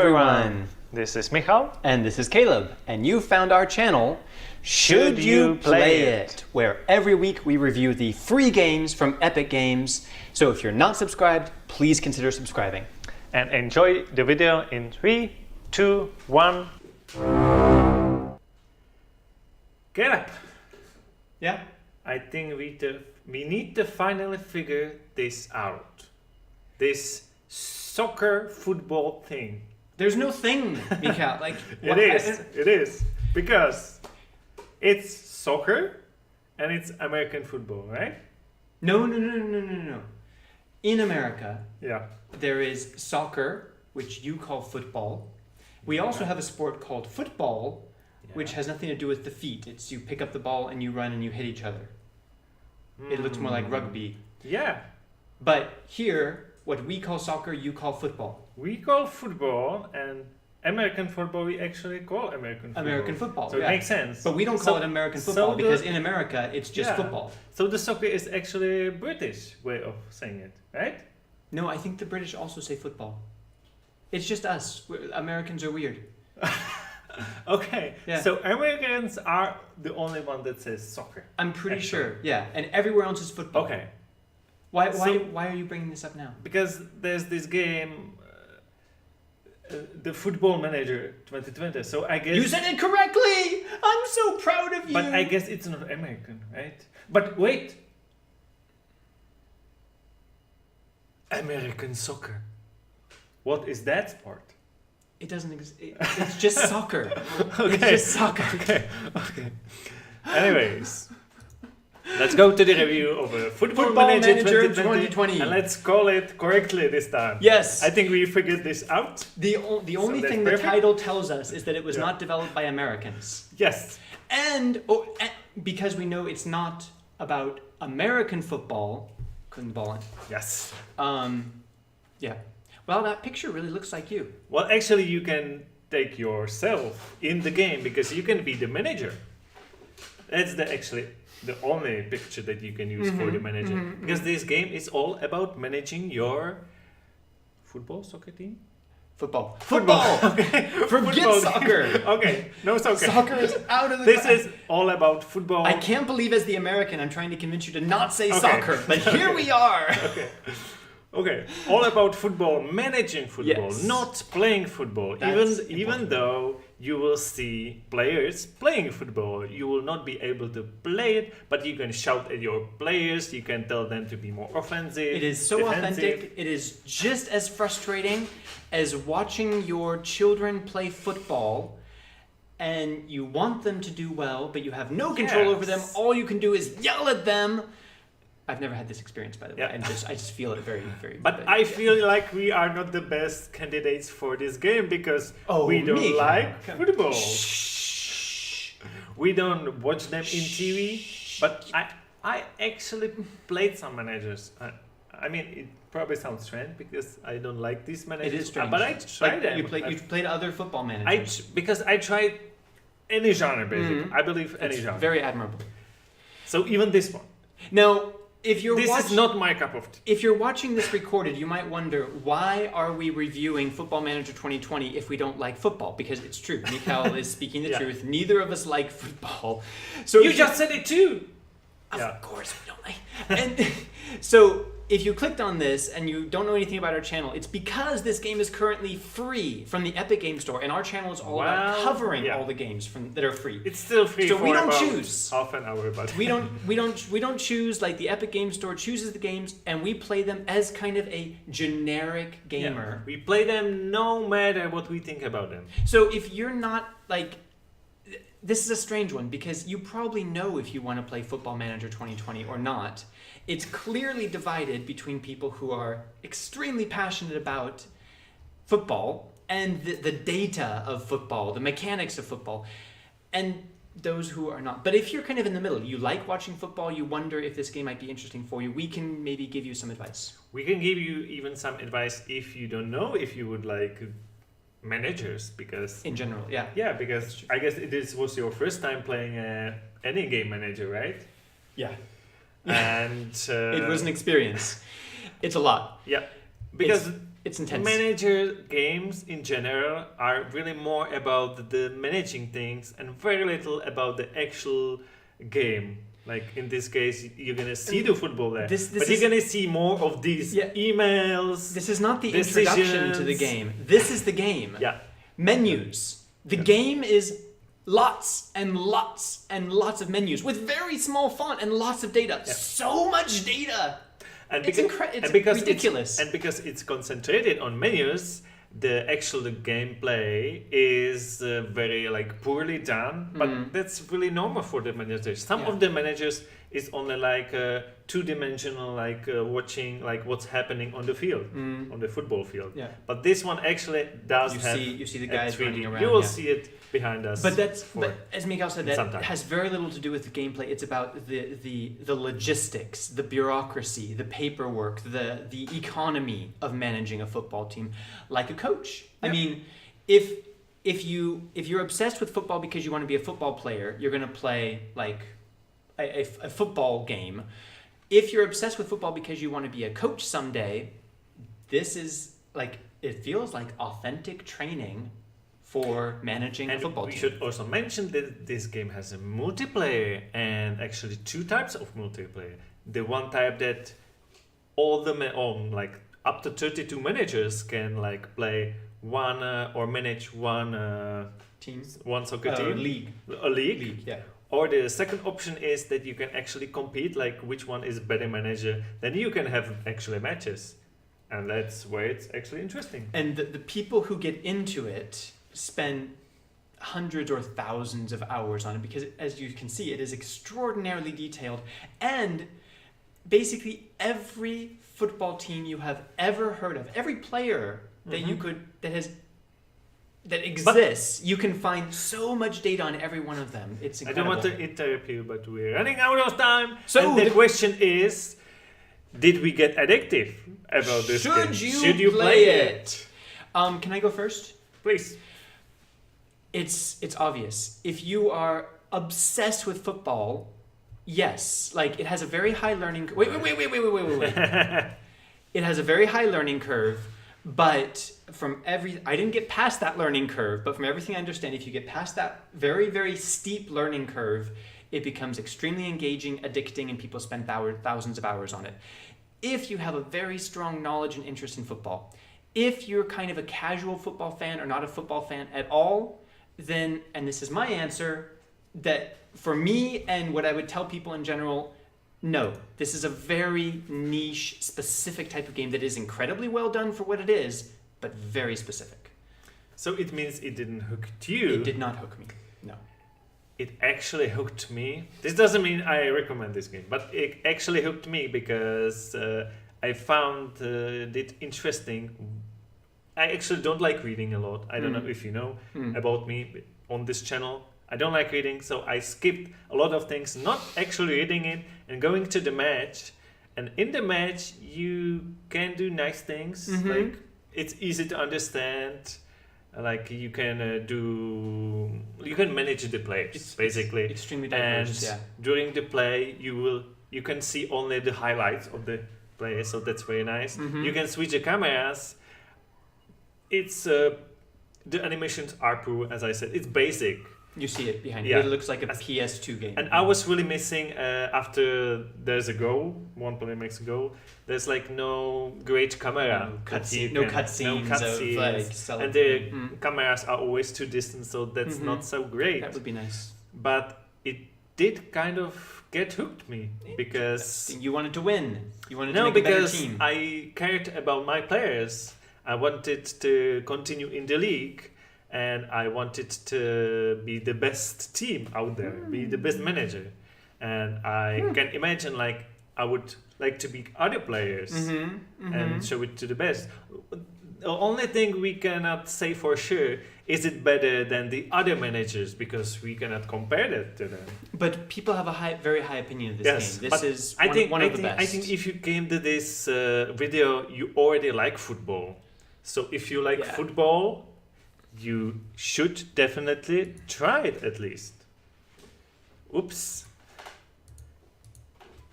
everyone. This is Michal. And this is Caleb. And you found our channel, Should You Play It? Where every week we review the free games from Epic Games. So if you're not subscribed, please consider subscribing. And enjoy the video in 3, 2, 1. Caleb. Yeah? I think we need to finally figure this out. This soccer football thing. There's no thing, Michal. It is. Because it's soccer and it's American football, right? No. In America, there is soccer, which you call football. We also have a sport called football, which has nothing to do with the feet. It's you pick up the ball and you run and you hit each other. It looks more like rugby. Yeah. But here, what we call soccer, you call football. We call football, and American football we actually call American football. American football, so it makes sense. But we don't call it American football because in America it's just football. So the soccer is actually a British way of saying it, right? No, I think the British also say football. It's just us. Americans are weird. Okay, yeah. So Americans are the only one that says soccer. I'm pretty sure, yeah. And everywhere else is football. Okay. Why are you bringing this up now? Because there's this game, the Football Manager 2020. So I guess... You said it correctly! I'm so proud of you! But I guess it's not American, right? But wait! American soccer. What is that sport? It doesn't exist. It's just soccer. Okay. It's just soccer. Okay. Anyways, let's go to the review of a Football Manager 2020. And let's call it correctly this time. Yes. I think we figured this out. The only thing the title tells us is that it was not developed by Americans. Yes. And because we know it's not about American football, couldn't ball it. Yes. Yeah. Well, that picture really looks like you. Well, actually, you can take yourself in the game because you can be the manager. That's actually the only picture that you can use for the manager. Because this game is all about managing your soccer team? Football. Okay. Forget soccer. Okay, no soccer. Soccer is out of the This is all about football. I can't believe as the American I'm trying to convince you to not say soccer, but here we are. Okay, all about football, managing football, not playing football. Even though you will see players playing football, you will not be able to play it, but you can shout at your players, you can tell them to be more offensive. It is so defensive. authentic. It is just as frustrating as watching your children play football and you want them to do well, but you have no control over them. All you can do is yell at them. I've never had this experience, by the way. I just feel it very, very. But I feel like we are not the best candidates for this game because we don't like football. Shh. We don't watch them in TV. But I actually played some managers. I mean, it probably sounds strange because I don't like these managers. It is strange. But I tried them. You played other football managers. Because I tried any genre, basically. I believe any genre. Very admirable. So even this one. Now, this is not my cup of tea. If you're watching this recorded, you might wonder, why are we reviewing Football Manager 2020 if we don't like football? Because it's true. Michal is speaking the truth. Neither of us like football. So you just said it too. Of course we don't like. And so if you clicked on this and you don't know anything about our channel, it's because this game is currently free from the Epic Game Store, and our channel is all about covering all the games that are free. It's still free. So for we don't about choose. Half an hour, but we don't choose. Like the Epic Game Store chooses the games, and we play them as kind of a generic gamer. We play them no matter what we think about them. So if you're not like. This is a strange one because you probably know if you want to play Football Manager 2020 or not. It's clearly divided between people who are extremely passionate about football and the data of football, the mechanics of football, and those who are not. But if you're kind of in the middle, you like watching football, you wonder if this game might be interesting for you, we can maybe give you some advice. We can give you even some advice if you don't know if you would like managers, because in general, because I guess was your first time playing any game manager, right? And it was an experience. It's a lot. Because It's intense. Manager games in general are really more about the managing things and very little about the actual game. Like in this case, you're gonna see the football there, but you're gonna see more of these emails. This is not the introduction to the game. This is the game. Yeah. Menus. The game is lots and lots and lots of menus with very small font and lots of data. Yeah. So much data. And it's ridiculous. And because it's concentrated on menus, the gameplay is very like poorly done. But that's really normal for the managers. Some of the managers is only like two-dimensional, like watching like what's happening on the field, on the football field. Yeah. But this one actually does you see the guys running around. You will see it behind us. But as Miguel said, that has very little to do with the gameplay. It's about the logistics, the bureaucracy, the paperwork, the economy of managing a football team, like a coach. Yep. I mean, if you're obsessed with football because you want to be a football player, you're going to play like a football game. If you're obsessed with football because you want to be a coach someday, this is like, it feels like authentic training for managing a football team. We should also mention that this game has a multiplayer, and actually two types of multiplayer. The one type that all like up to 32 managers can like play one or manage one soccer team, a league. Yeah. Or the second option is that you can actually compete, like which one is better manager. Then you can have actually matches, and that's where it's actually interesting. And the people who get into it spend hundreds or thousands of hours on it because, as you can see, it is extraordinarily detailed. And basically every football team you have ever heard of, every player that that exists, you can find so much data on every one of them. It's incredible. I don't want to interrupt you, but we're running out of time. So and the question is, did we get addictive about this game? Should you play it? Can I go first? Please. It's obvious. If you are obsessed with football, yes. Like, it has a very high learning... Wait. It has a very high learning curve, but I didn't get past that learning curve, but from everything I understand, if you get past that very, very steep learning curve, it becomes extremely engaging, addicting, and people spend thousands of hours on it. If you have a very strong knowledge and interest in football, if you're kind of a casual football fan or not a football fan at all, then, and this is my answer, that for me and what I would tell people in general, no, this is a very niche, specific type of game that is incredibly well done for what it is, but very specific. So it means it didn't hook you. It did not hook me, no. It actually hooked me. This doesn't mean I recommend this game, but it actually hooked me because I found it interesting. I actually don't like reading a lot. I don't know if you know about me on this channel. I don't like reading, so I skipped a lot of things, not actually reading it and going to the match. And in the match, you can do nice things. Like, it's easy to understand. Like, you can manage the players, basically. It's extremely diverse, and during the play, you can see only the highlights of the players, so that's very nice. You can switch the cameras. It's the animations are poor, as I said. It's basic. You see it behind you. It looks like a PS2 game. And I was really missing after there's a goal, one player makes a goal. There's like no great camera. No cutscenes. And the cameras are always too distant, so that's not so great. That would be nice. But it did kind of get hooked me because you wanted to win. You wanted to make a better team. I cared about my players. I wanted to continue in the league. And I wanted to be the best team out there, be the best manager. And I can imagine, like, I would like to beat other players and show it to the best. The only thing we cannot say for sure is it better than the other managers, because we cannot compare that to them. But people have a very high opinion of this game. This is one of the best. I think if you came to this video, you already like football. So if you like football, you should definitely try it at least. Oops.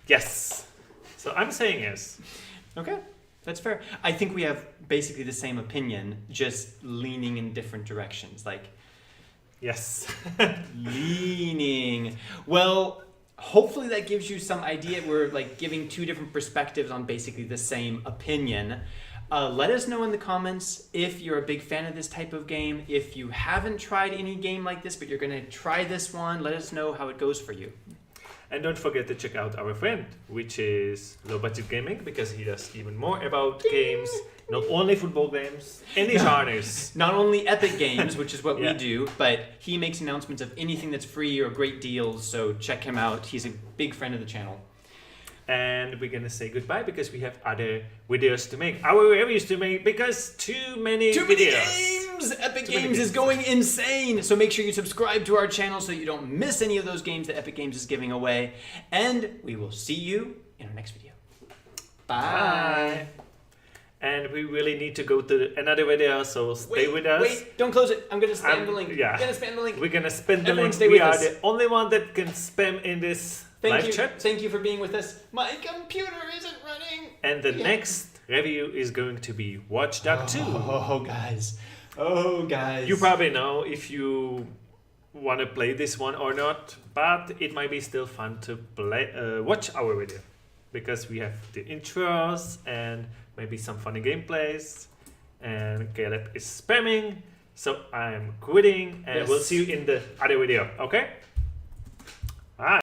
Yes. So I'm saying yes. Okay. That's fair. I think we have basically the same opinion, just leaning in different directions. Like, yes. leaning. Well, hopefully that gives you some idea. We're like giving two different perspectives on basically the same opinion. Let us know in the comments if you're a big fan of this type of game. If you haven't tried any game like this, but you're going to try this one, let us know how it goes for you. And don't forget to check out our friend, which is Low Budget Gaming, because he does even more about games, not only football games, any genres. Not only Epic Games, which is what we do, but he makes announcements of anything that's free or great deals, so check him out. He's a big friend of the channel. And we're gonna say goodbye because we have other videos to make, our reviews to make, because too many games! Epic Games is going insane! So make sure you subscribe to our channel so you don't miss any of those games that Epic Games is giving away. And we will see you in our next video. Bye! And we really need to go to another video, so stay with us. Wait, don't close it. I'm gonna spam the link. Yeah. I'm gonna spam the link. We're gonna spam the Everyone link. stay We with are us. the only one that can spam in this live chat. Thank you for being with us. My computer isn't running. And the next review is going to be Watch Dogs 2. Oh, guys. Oh, guys. You probably know if you want to play this one or not, but it might be still fun to play. Watch our video, because we have the intros and maybe some funny gameplays. And Caleb is spamming, so I'm quitting, and we'll see you in the other video. Okay?